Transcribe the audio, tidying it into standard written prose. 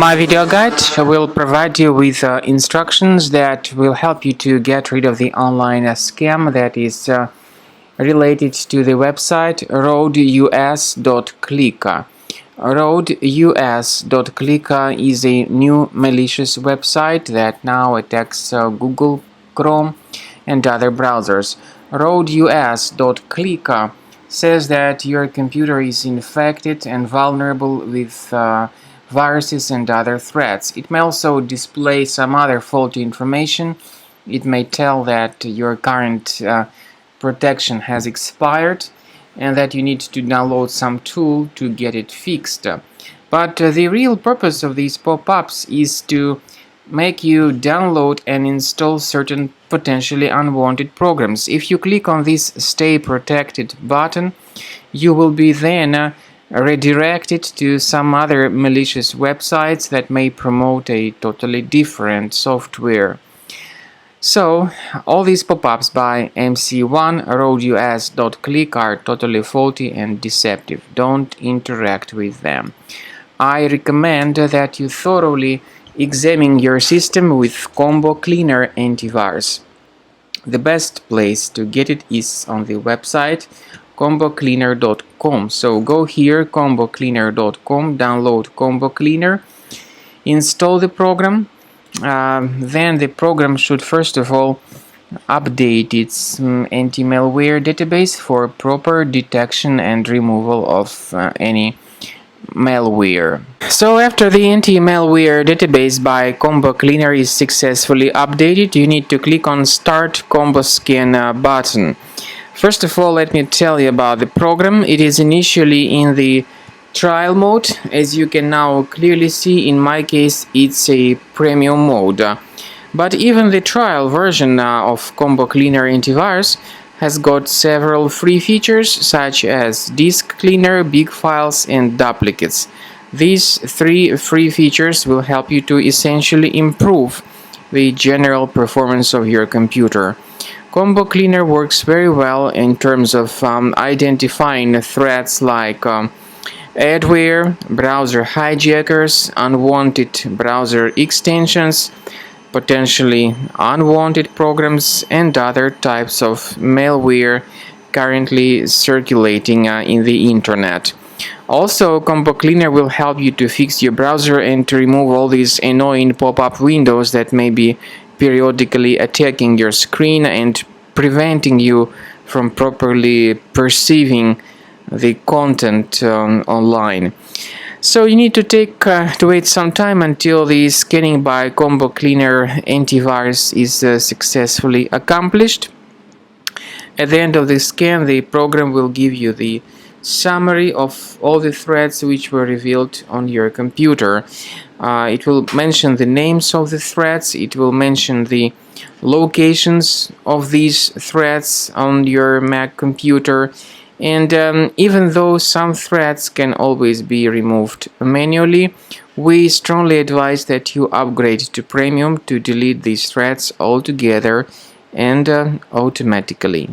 My video guide will provide you with instructions that will help you to get rid of the online scam that is related to the website Roadus.click. Roadus.click is a new malicious website that now attacks Google Chrome and other browsers. Roadus.click says that your computer is infected and vulnerable with viruses and other threats. It may also display some other faulty information. It may tell that your current protection has expired and that you need to download some tool to get it fixed. But the real purpose of these pop-ups is to make you download and install certain potentially unwanted programs. If you click on this Stay Protected button, you will be then redirected to some other malicious websites that may promote a totally different software. So, all these pop-ups by MC1 Roadus.click are totally faulty and deceptive. Don't interact with them. I recommend that you thoroughly examine your system with Combo Cleaner antivirus. The best place to get it is on the website combocleaner.com. So go here, combocleaner.com, download Combo Cleaner, install the program. Then the program should first of all update its anti-malware database for proper detection and removal of any malware. So after the anti-malware database by Combo Cleaner is successfully updated, you need to click on Start Combo Scan button. First of all, let me tell you about the program. It is initially in the trial mode. As you can now clearly see, in my case it's a premium mode. But even the trial version of Combo Cleaner antivirus has got several free features such as disk cleaner, big files and duplicates. These three free features will help you to essentially improve the general performance of your computer. Combo Cleaner works very well in terms of identifying threats like adware, browser hijackers, unwanted browser extensions, potentially unwanted programs, and other types of malware currently circulating in the internet. Also, Combo Cleaner will help you to fix your browser and to remove all these annoying pop-up windows that may be periodically attacking your screen and preventing you from properly perceiving the content online. So you need to wait some time until the scanning by Combo Cleaner antivirus is successfully accomplished. At the end of the scan, the program will give you the summary of all the threats which were revealed on your computer. It will mention the names of the threats, it will mention the locations of these threats on your Mac computer, and even though some threats can always be removed manually, we strongly advise that you upgrade to Premium to delete these threats altogether and automatically.